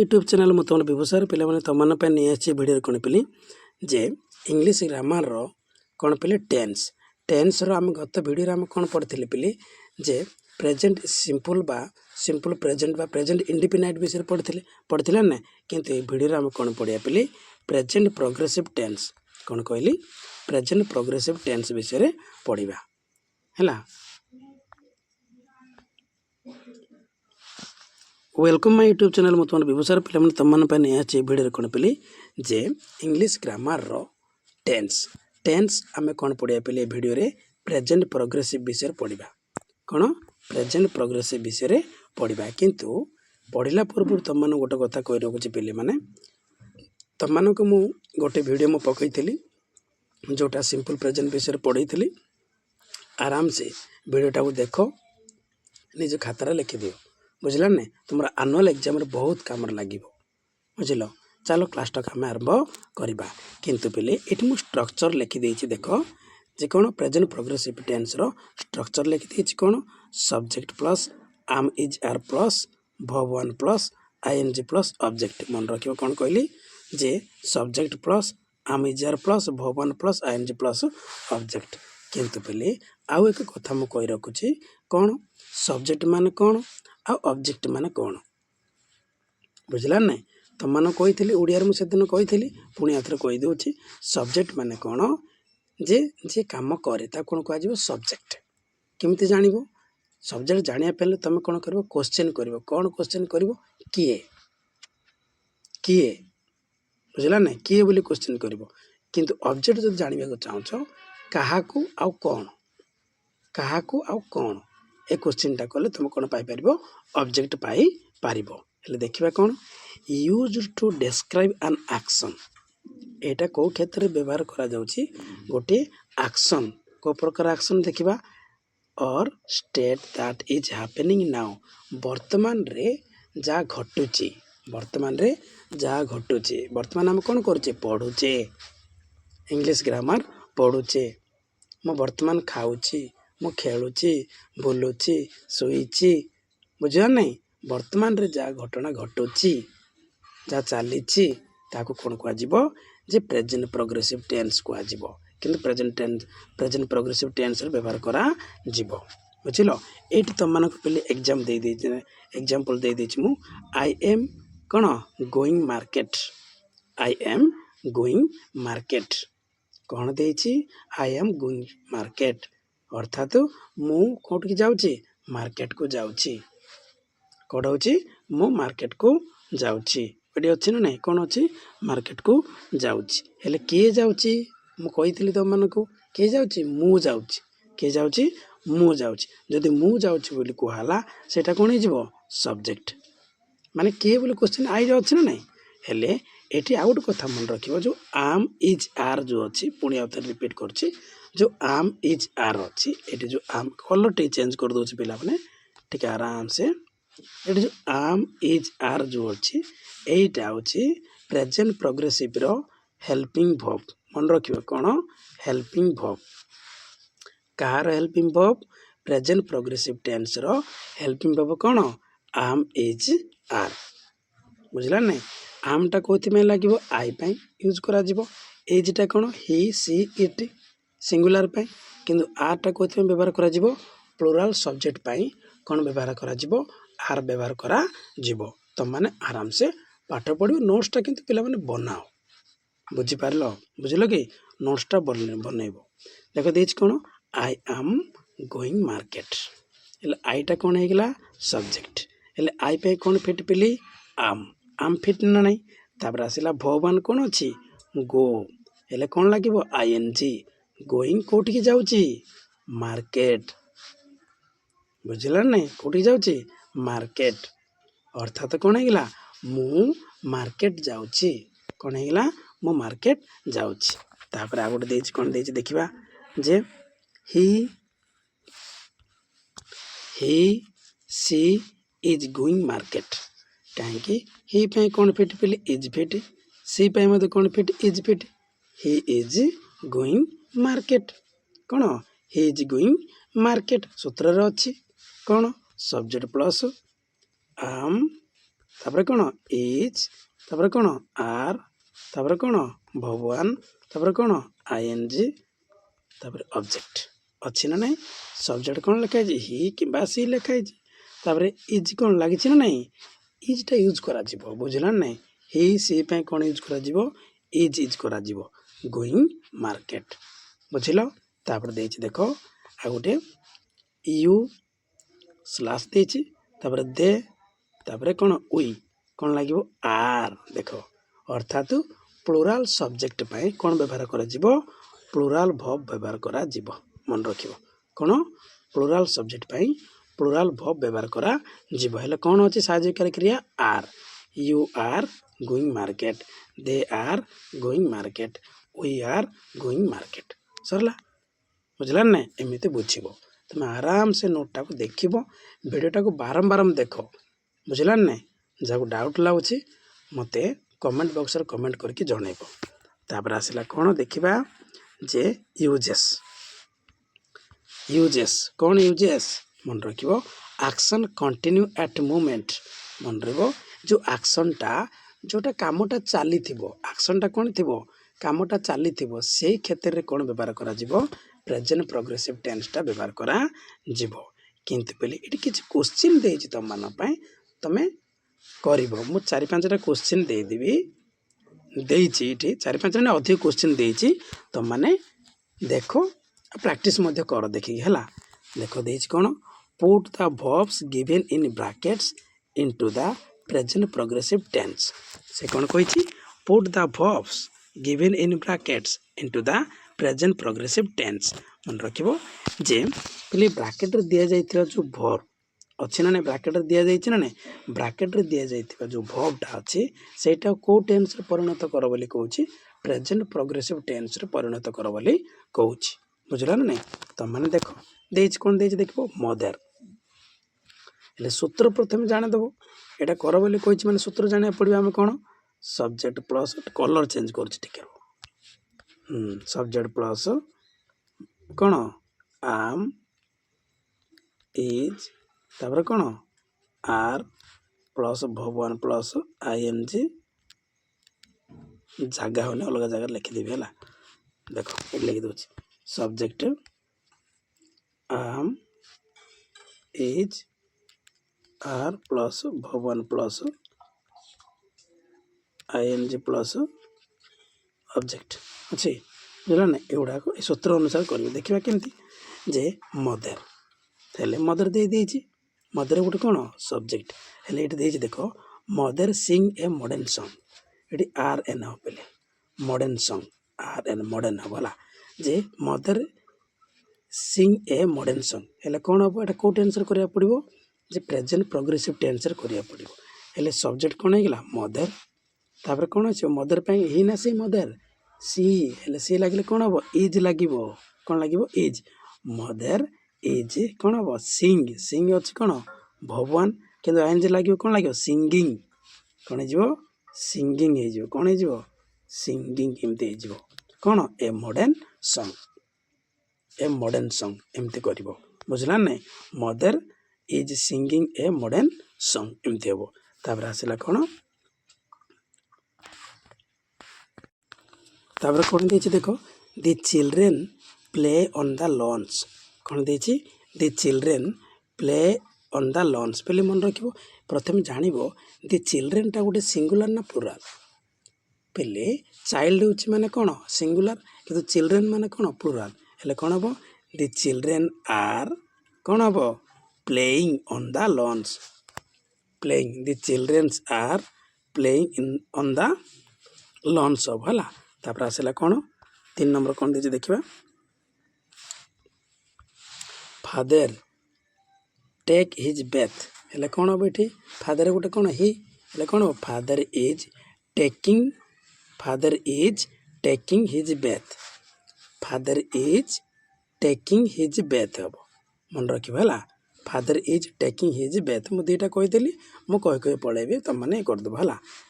YouTube channel मु तुम व्यवसाय पे तुम नहीं भिडियो कौन पिली जे इंग्लीश ग्रामर कौन पिली टेन्स टेन्स आम गत भिडियो आम कौन पढ़ी पिली जे प्रेजेंट सिंपल बा सिंपल प्रेजेंट बा प्रेजेंट इंडिपेंडेंट विषय पढ़ी ना किंतु ये भिडियो आम कौन पढ़िया पिली प्रेजेंट प्रोग्रेसिव टेन्स कौन कहली प्रेजेंट प्रोग्रेसिव टेन्स विषय पढ़ा है। वेलकम माय यूट्यूब चैनल मु तुम व्यवसाय पे तुम नहीं भिडियो कौन पिली जे इंग्लीश ग्रामर टेन्स टेन्स आम कौन पढ़िया पिली भिडियो रे प्रेजेंट प्रोग्रेसिव विषय पढ़ा कौन प्रेजेंट प्रोग्रेसिव विषय पढ़ा किंतु पढ़ला पूर्व तुम गोटे कथा कही रखुची पिले माने तुम मु गोटे भिडियो मु पकई जोटा सिंपल प्रेजेंट विषय पढ़ी थी आराम से भिडियोटा को देख निज खातार लिखिदियो बुझल ना तुम आनुआल एग्जाम बहुत काम लगे बुझल चलो क्लास टाक आम आरंभ करवा किंतु पिले ये मुझे स्ट्रक्चर लिखिदे देख जे कौन प्रेजेंट प्रोग्रेसिव टेन्स रो स्ट्रक्चर लिखिदे कौन subject plus am is are plus verb one plus ING plus object मन रखियो कौन कहली जे subject plus am is are plus verb one plus ING plus object किंतु पिले आउ एक कथा मु कही रखुची कौन सब्जेक्ट मान कौन आ ऑब्जेक्ट मान कौन बुझला ना तुम कही ओडिया मुझे दिन कही पुणी आथर कही दूची सब्जेक्ट मान कौन जे जे काम करे ता कौन कह सब्जेक्ट केमिति जानिबो सब्जेक्ट जानिया पहले तुम कौन कर क्वेश्चन कर कौन क्वेश्चन कर किए किए बुझला ना किए बोली क्वेश्चन कर किंतु ऑब्जेक्ट जो जानवा चाहो काहाकू आउ कौन काहाकू आउ कौन ए क्वेश्चनटा कले तुम कौन पाइपर ऑब्जेक्ट पाई पारिबो हेले देखिबा कौन use to describe an action एटा को क्षेत्र में व्यवहार करा जाउची गोटे एक्शन को प्रकार एक्शन देखिबा और state that is happening now वर्तमान रे जा घटुची वर्तमान रे जा घटुची वर्तमान हम कौन करचे पढ़ुचे इंग्लिश ग्रामर पढ़ुचे मो वर्तमान खाऊची मो खेलुची बुलुची सोईची बुझिया नहीं वर्तमान रे जा घटना घटुची जा चलीची ताको कौन कह जे प्रेजेंट प्रोग्रेसिव टेन्स कह किंतु प्रेजेंट प्रोग्रेसिव टेन्स व्यवहार करा जीवो बुझिल ये तुम मानक पे एग्जाम दे एग्जांपल दे देछि मु आई एम कौन going market I am going market कौन देछि आई एम गोइंग मार्केट अर्थात मु कोट की जाउची मार्केट को जाउची कौन होची मु मार्केट को जाउची एटी अच्छी ना नहीं कौन अच्छी मार्केट को जाउची हेले किए जाउची मु कही तुम मानक किए जाउची मु जाउची किए जाउची मु जाउची जदि मु जाउची बोली कहला सेटा कौन हो सब्जेक्ट माने किए बोली क्वेश्चन आई अच्छी ना नहीं हेले एटी आउट कथा मन रखिबो जो आम इज आर जो अच्छी पुणी आउ रिपीट करछि जो आम इज आर अच्छी एटी जो आम कलर टे चेंज कर दोछि पिला माने ठीक आराम से एटी जो आम इज आर जो अच्छी एटा होछि प्रेजेंट प्रोग्रेसिव रो हेल्पिंग वर्ब मन रखिबो कोन हेल्पिंग वर्ब कार helping verb present progressive tense रो हेल्पिंग वर्ब कोन आम इज आर बुझला नहीं आमटा कौथि में लगे आई पाई यूज करा जीवो एजटा कौन ही सी इट सिंगुलर पाई किंतु आरटा कौथि में व्यवहार करा जीवो प्लुराल सब्जेक्ट पाई कौन व्यवहार करा जीवो आर व्यवहार करा जीवो तुम माने आराम से पाठ पढ़ो नोट्सटा किंतु पिला माने बनाओ बुझी पारलो बुझलो कि नोट्सटा बनइबो देखो देछ कौन आई एम गोइंग मार्केट हेले आईटा कौन हे गेला सब्जेक्ट हेले आई पे कौन फिट पिली आम फिट ना नहीं तापर आसिला भवन कौन अच्छी गो हेले कौन लगे आईएनजी गोइंग कोठी की जाउची मार्केट बुझला नहीं कोठी जाउची मार्केट अर्थात कौन है मु मार्केट जाउची कौन है मु मार्केट जाउची तापर आ गोटे देछि कौन देछि देखिबा जे ही सी इज गोइंग मार्केट कहीं ही पे कौन फिट पिले इज फिट सी पे मते कौन fit is fit he is going market कौन ही इज गोइंग मार्केट सूत्र रे अच्छी कौन सब्जेक्ट प्लस आम तापर कौन इज तापर कौन आर तापर कौन verb 1 तापर कौन ing तापर ऑब्जेक्ट अच्छी ना नहीं सब्जेक्ट कौन लिखा है ही कि सी लिखा है तापर इज कौन लगी ना नहीं इजटा यूज करा जीवो बुझला नहीं ही सी पे कौन यूज करा जीवो इज यूज करा जीवो गोइंग मार्केट बुझिलो तापर देछि देखो आ गोटे यू स्लैश देछि तापर दे तापर कौन उई कौन लागिवो आर देखो अर्थात प्लुराल सब्जेक्ट पाई कौन व्यवहार करा जीवो प्लुराल वर्ब व्यवहार करा जीवो मन रखिबो कौन प्लुराल सब्जेक्ट पाई प्लुराल वर्ब व्यवहार करा जीवो हेले कौन होची साहाय्यकारी क्रिया आर you are going market they are going market we are going market सरला बुझला नहीं एमती बुझिबो तुम आराम से नोटा को देखिबो वीडियोटा को बारंबार देख बुझला नहीं जहाँ डाउट लगुच मते कमेंट बॉक्स रे कमेंट करके जनइबो तापर आसला कौन देखिबा जे यूजेस यूजेस कौन यूजेस मन रखिबो एक्शन कंटिन्यू एट मोमेंट मन रखिबो जो एक्शनटा जोटा कामटा चली एक्शनटा कौन थी कामटा चली से क्षेत्र में कौन व्यवहार करा जीवो प्रेजेंट प्रोग्रेसिव टेंसटा व्यवहार करा जीवो किंतु पहले ये किसी क्वेश्चन देछि तुम मान पई तमे करिवो मु 4-5टा क्वेश्चन दे देबी देछि इठी 4-5 ने अधिक क्वेश्चन देछि तुम माने देखो प्रैक्टिस मध्य कर देखि हला देखो देछि कोन put the verbs given in brackets into the present progressive tense से कौन कही put the verbs given in brackets into the present progressive tense मन रखिबो जे पहले ब्रैकेट रे दिया जाइथिबा जो verb अच्छी ना नहीं ब्रैकेट रे दिया जाइछि ना नहीं ब्रैकेट रे दिया जाइथिबा जो verb टा अछि सेटा को टेंस रे परिणत कर बोली कहूछि प्रेजेंट प्रोग्रेसिव टेंस रे परिणत कर बोली कहूछि बुझला ना नहीं त माने देखो देछि कोन देछि देखबो मदर ले सूत्र प्रथम जाने दबो एटा कर बोली कहछि माने सूत्र जाने पड़िबा हम कोन सब्जेक्ट प्लस कलर चेंज करछि ठीक है subject plus cone am is तापर कोन आर प्लस भगवान प्लस आईएनजी जगह होने अलग जगह लिखि देबे हला देखो ये लिखि दोछि सब्जेक्ट आम इज आर प्लस भगवान प्लस आईएनजी प्लस ऑब्जेक्ट अच्छे बुझला ना एगुड़ा को सूत्र अनुसार करिवे देखिबा केमती जे मदर हेले मदर दे देछि मदर गोटे कौन सब्जेक्ट हेले ये देछि देखो mother sing a modern song ये आर एन हो पहले मॉडर्न सॉन्ग आर एन मॉडर्न हो वाला जे mother sing a modern song हेले कौन हो एटा को टेंस रे करिया पड़िबो जे प्रेजेंट प्रोग्रेसिव टेंस रे करिया पड़िबो हेले सब्जेक्ट कौन हेगला मदर तापर कौन अछि मदर पे ही ना से मदर सी हेले सी लागिले कौन हो इज लागिबो कौन लागिबो इज मदर इज कौन हम सिंग सिंग अच्छी कौन भगवान किंतु आईएनजी लगे कौन लगे सिंगिंग कौन हो सिंगिंग हो कौन हो सिंगिंग एमती हो कौन ए मॉडर्न सॉन्ग एमती कर बुझला नहीं mother is singing a modern song एमती हम तापर आसला कौन तापर कौन देछि देखो the children play on the lawns कौन देछि the children play on the lawns पहले मन रखिबो प्रथम जानिबो द चिल्ड्रेन टा गोटे सिंगुलर ना प्लुराल पहले चाइल्ड होछि माने कोन सिंगुलर किंतु चिल्ड्रेन माने कोन प्लुराल हेले कोन हबो द चिल्ड्रेन आर कोन हबो playing on the lawns playing the childrens are playing in on the lawns of हला तापर आसला कोन 3 नंबर कोन देछि देखिबा फादर टेक हिज बेथ हेले कौन हम ये फादर गोटे कौन ही हेले कौन father is taking his Beth father is taking his Beth हम मन रखिबा हला father is taking his Beth मु दुईटा कहीदेली मु कही पलैबी तुम मैंने करदेव है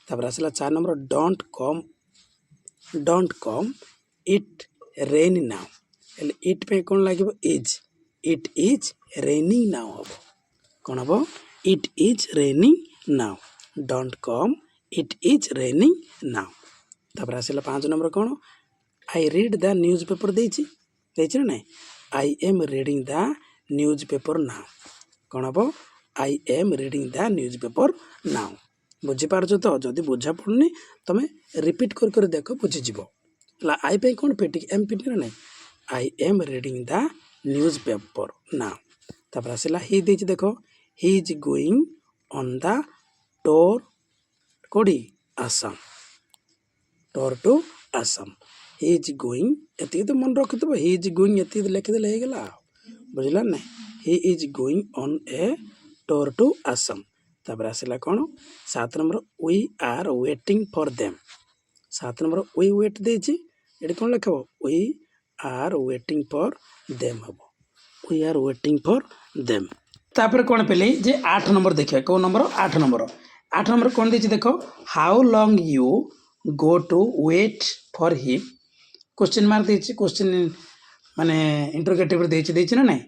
तापर आसला 4 number don't come it rain now हेले इट पे कौन लगे is it is raining now हम कौन हम it is raining now don't come it is raining now तापर आसला 5 नंबर कौन I read the newspaper देछि ना I am reading the newspaper now कौन हम I am reading the newspaper now बुझीपार तो जदि बुझा पड़नी तुम रिपीट कर देख बुझीज आई पे कौन पेटी एम पिटी ना I am reading the newspaper now तापर आसला ही देछि देख he is going on the tour कोडी Assam tour to Assam he is going एति तो मन रखि दबो ही इज गोइंग एति लिखि देले हे गेला बुझला ना he is going on a tour to Assam तापर आसला कौन 7 number we are waiting for them 7 number we wait देछि एटी कौन लिखबो we are waiting for them हबो we are waiting for them तापर कौन पेले जे 8 नंबर देखिए कौ नंबर 8 नंबर कौन देछि देखो how long you go to wait for him question mark देछि क्वेश्चन माने इंटरोगेटिव देछि ना नहीं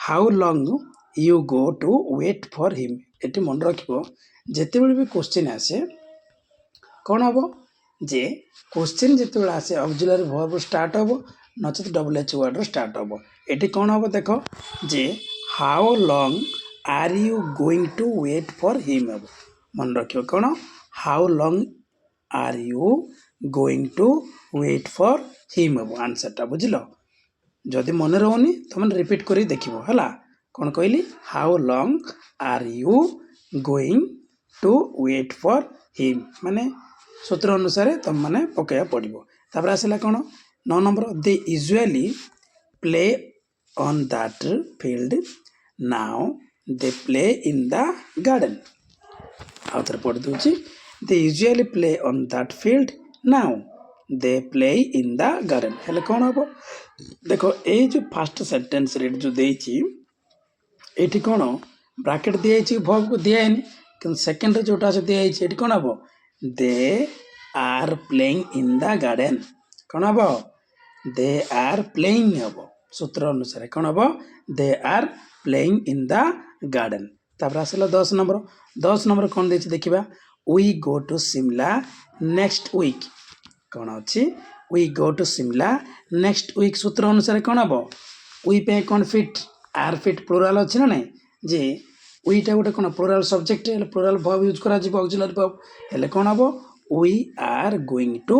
how long you go to wait for him एटी मन रखिबो जेते बेले भी क्वेश्चन आसे कौन हबो जे क्वेश्चन जेते बेले आसे ऑक्सिलरी वर्ब स्टार्ट हबो नचेत डबल एच वर्ड स्टार्ट हबो एटी कौन हबो देखो जे how long are you going to wait for him हबो मन रखिबो कौन how long are you going to wait for him हबो आंसर टा बुझिलो जदि मन रहउनी तुम रिपीट करी देखिबो हला कौन कहली how long are you going to wait for him माने सूत्र अनुसार तुम माने पकेया पड़िबो तापर आसला कौन 9 number they usually play on that field now they play in the garden आउथर पढ़ दूची they usually play on that field now they play in the garden हेले कौन हम देखो ये जो फास्ट सेंटेंस रे जो देछि एठी कौन ब्रैकेट दिया वर्ब को दिया कि सेकंड रे जोटा दिया एठी कौन हम they are playing in the garden कौन हम दे आर प्लेइंग हम सूत्र अनुसार कौन हम they are playing in the garden तापर आसला 10 नंबर कौन देछि देखिबा we go to Shimla next week कौन अच्छी we go to Shimla next week सूत्र अनुसार कौन हम वी पे कौन फिट आर फिट प्लुराल अच्छी ना नहीं जे वीटा गोटे कौन plural subject plural verb use करा जिवो ऑक्सिलरी वर्ब हेले कौन हम we are going to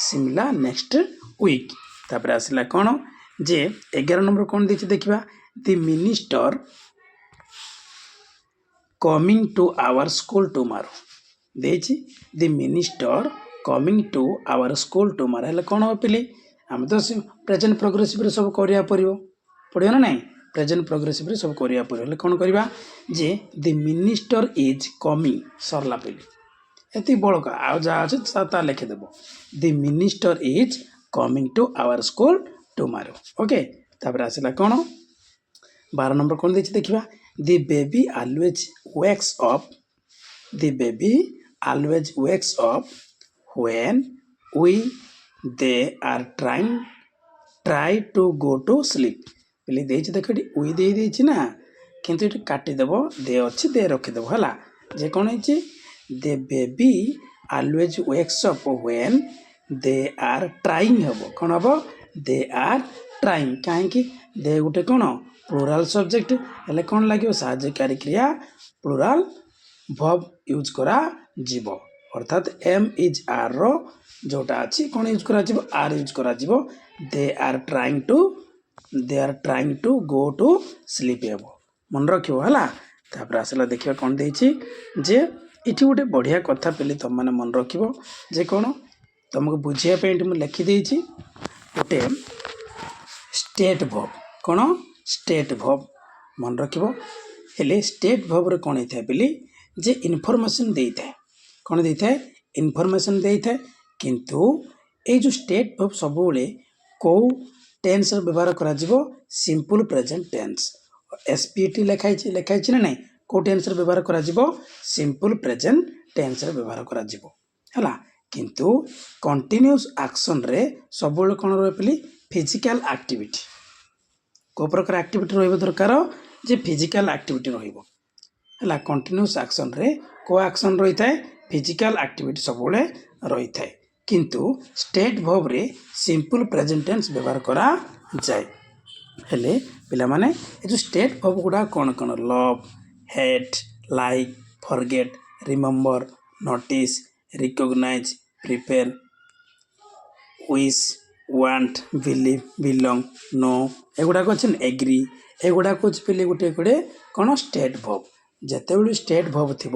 Shimla next week तापर आसला कौन जे 11 नंबर कौन देछि देखिबा the minister coming to our school tomorrow देछि the minister coming to our school tomorrow हेले कौन हम पिली हम तो प्रेजेंट प्रोग्रेसिव रे सब करिया पड़ियो ना नहीं प्रेजेंट प्रोग्रेसिव रे सब करिया पड़ियो हेले कौन करबा जे द मिनिस्टर इज कमिंग सरला पिली एति बड़का आ जा अछि ता लिखि देबो the minister is coming to our school tomorrow okay तापर आसला कौन 12 नंबर कौन देछि देखिबा the baby always wakes up the baby always wakes up when we they are try to go to sleep पहले देछि देखो we दे देछि ना किंतु ये काटी देबो दे अछि दे रखि देबो हला जे कोन हिची the baby always wakes up when they are trying हबो कोन हबो they are trying काहे कि दे गुटे कोन प्लुराल सब्जेक्ट हेले कोन लागियो साहाय्यकारी क्रिया प्लुराल वर्ब यूज करा जीवो अर्थात एम इज आर रो जोटा अच्छी कौन यूज करा जीवो आर यूज करा जीवो they are trying to go to sleep हेबो मन रखियो हला तापर आसला देखियो कौन देछि जे इठी गोटे बढ़िया कथा पेली तुम माने मन रखिबो जे कौन तुमको बुझिया पे मैं लिखि देछि गोटे स्टेट वर्ब कौन स्टेट वर्ब मन रखिबो हेले स्टेट वर्ब रे कौन हेता पेली जे इनफॉरमेशन देइथा कौन देता है इनफॉरमेशन देता है किंतु ये जो स्टेट वर्ब सबुले को टेंस व्यवहार करा जीवो सिंपल प्रेजेंट टेंस एसपीटी लिखाई ना नहीं को टेंस व्यवहार करा जीवो सिंपल प्रेजेंट टेंस व्यवहार करा जीवो हला किंतु कंटीन्यूअस एक्शन रे सबुले कौन रहे पेली फिजिकल एक्टिविटी को प्रकार एक्टिविटी रहइबो दरकार जे फिजिकल एक्टिविटी रहइबो हला कंटीन्यूअस एक्शन रे को एक्शन रही है फिजिकल एक्टिविटी सब रही है किंतु स्टेट वर्ब रे सिंपल प्रेजेंट टेंस व्यवहार करा जाए हेले पिला माने ए जो स्टेट वर्ब गुडा कौन कौन love hate like forget remember notice recognise prepare wish want believe belong know एगुड़ाक अच्छे एग्री एगुड़ाक पे गोटे गोटे कौन स्टेट वर्ब जिते स्टेट वर्ब थी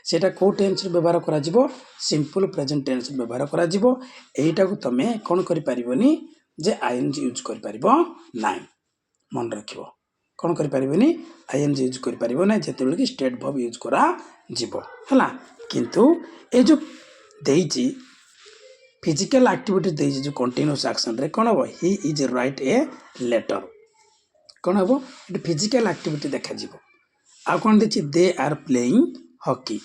सेटा कौ टेन्स व्यवहार करा सिंपल प्रेजेंट टेन्स व्यवहार करा एटा को तुम कौन करिपारिबनी जे आईएनजी यूज करिपारिबो ना मन रखिबो कौन करिपारिबनी आईएनजी यूज करिपारिबो ना जिते कि स्टेट वर्ब यूज करा जिवो हला किंतु ए जो देइची फिजिकल एक्टिविटी देइची जो कंटीन्यूअस एक्शन रे कौन हम he is write a letter कौन हम ये फिजिकल एक्टिविटी देखा जीवो आ कौन देखिए दे आर प्लेइंग हॉकी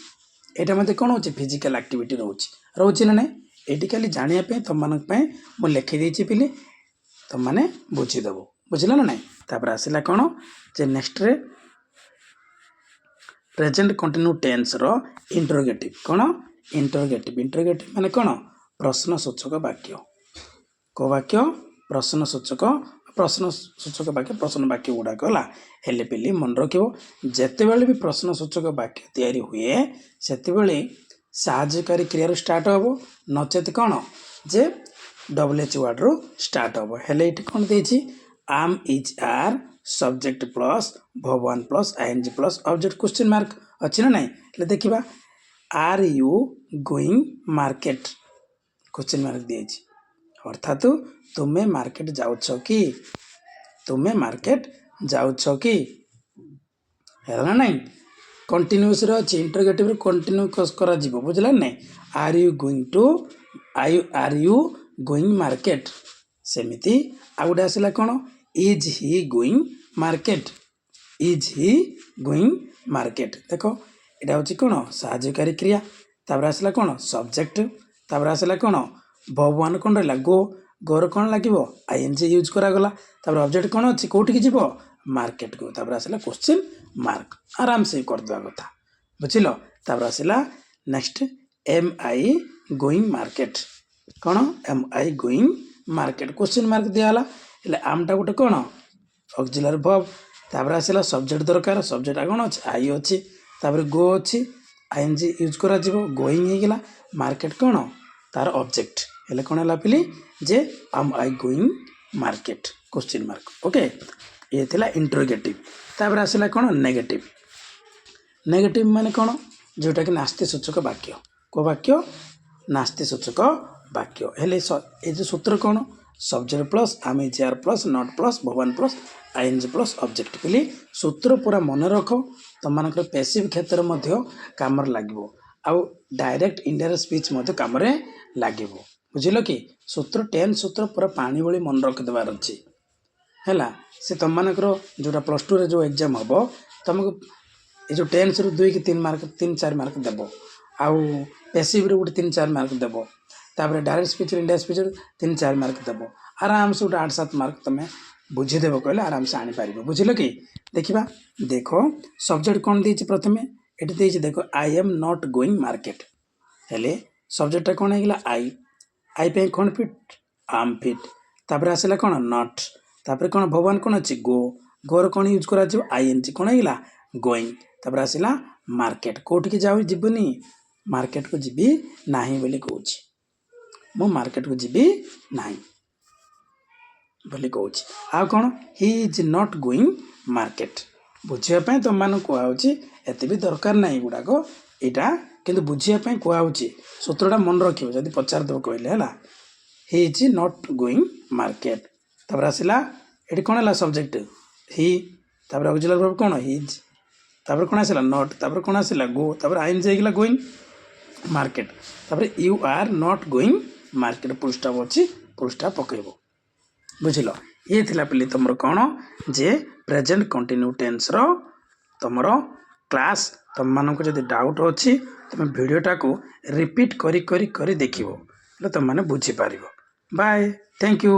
एटा मते कौन होची फिजिकल एक्टिविटी रोची ना नहीं एटी खाली जानिया पे तुम मानक पे मु लिखि देछि पिले तुम माने बुझी देबो बुझिला ना नहीं तापर आसिला कौन जे नेक्स्ट रे प्रेजेंट कंटिन्यू टेंस रो इंटरोगेटिव कौन इंटरोगेटिव माने कौन प्रश्नसूचक वाक्य को वाक्य प्रश्नसूचक वाक्य प्रश्न वाक्य गुड़ाक गला हेले पिली मन रखिबो जेतेबेले भी प्रश्नसूचक वाक्य तैयारी हुए सेतेबेले साहाय्यकारी क्रिया स्टार्ट हबो नचेत कौन जे डब्ल्यूएच वर्ड रो स्टार्ट हबो हेले इट कोन देछि am is are subject plus verb one plus ING plus object question mark अछि ना नहीं ले देखिबा are you going market question mark दिएछि अर्थात तुम्हें मार्केट जाउछ कि तुम्हें मार्केट जाउछ कि है नहीं कंटिन्यूअस रो अछि इंटरोगेटिव कंटिन्यू करा जीवो बुझला नहीं आर यू गोइंग मार्केट सेमिति आ गुडा आसला cone is he going market देखो एटा होछि कोन साहाय्यकारी क्रिया तापर आसला कोन सब्जेक्ट तापर आसला कोन वर्ब वन कोन रहला गो गोर कौन लगे आईएनजी यूज करागला तापर ऑब्जेक्ट कौन अच्छी कौट की जीव मार्केट को तापर आसला क्वेश्चन मार्क आराम से करदेवा कथा बुझिल तापर आसला next am I going market कौन am I going market question mark दियाला हेले आमटा गोटे कौन ऑक्सिलरी वर्ब तापर आसला सब्जेक्ट दरकार सब्जेक्ट कौन अच्छे आई अच्छी तापर गो अच्छी आईएनजी यूज करा जीवो गोइंग हे गेला मार्केट कौन तार ऑब्जेक्ट हेले कौन है पिली जे आम आई going market question mark okay ये थिला इंटरोगेटिव तापर आसला कौन नेगेटिव माने कौन जोटा कि नास्ति सूचक वाक्य को वाक्य नास्ति सूचक वाक्य हेले ए जो सूत्र कौन subject plus am is are plus not plus भवन प्लस आईएनजी प्लस ऑब्जेक्ट पिली सूत्र पूरा मन रख तुम मानकर पैसिव क्षेत्र मध्य काम लागिवो आउ डायरेक्ट इंडायरेक्ट स्पीच मध्य काम रे लागिवो बुझिल कि सूत्र 10 सूत्र पूरा पानी भली मन रखिदेवार अच्छी है से तुम मानकर जोटा प्लस टू रे जो एग्जाम हम तुमको ये जो 10 रु 2 कि 3 मार्क 3-4 मार्क देव आउ पैसिव रे गोटे 3-4 मार्क देव तापर डायरेक्ट स्पीच इंडिया स्पीच 3-4 मार्क देव आराम से गोटे 8-7 मार्क तुम बुझीदेव कहले आराम से आनीपार बुझिल कि देखा देखो सब्जेक्ट कौन देछि प्रथमे एटी देछि देखो I am not going market हेले सब्जेक्ट कौन है आई पे कौन फिट आम फिट तापर आसला कौन नॉट तापर कौन भगवान कौन अच्छी गो गोर कौन यूज करा आईएनजी कौन है गोइंग तापर आसला मार्केट कोट की जाऊ जीवनी मार्केट को जीवी नाही बोली कहूँ मु मार्केट को जीवी नाही बोली कहूँ आ कौन he is not going market बुझापी तुम मान कहुच्छी एत भी दरकार ना गुड़ाक यहाँ किंतु बुझापी कहुच्छी सूत्रटा मन रखियो जदि पचारदेव कहले है ही इज नॉट गोइंग मार्केट तापर आसला ये कौन है सब्जेक्ट ही तापर ऑक्सिलरी वर्ब कौन हिज तापर कौन आसला नॉट तापर कौन आसला गो तापर आईन जाइगला गोइंग मार्केट तापर you are not going market full stop अच्छी फुल स्टॉप पकेबो बुझिल ये थिला पिले तुमर कौन जे प्रेजेंट कंटिन्यू टेंस रो तुमर क्लास तुम मानक जदि डाउट अच्छी तुम वीडियोटा को रिपीट करी करी करी देखिबो तुम माने बुझी पारिबो बाय थैंक यू।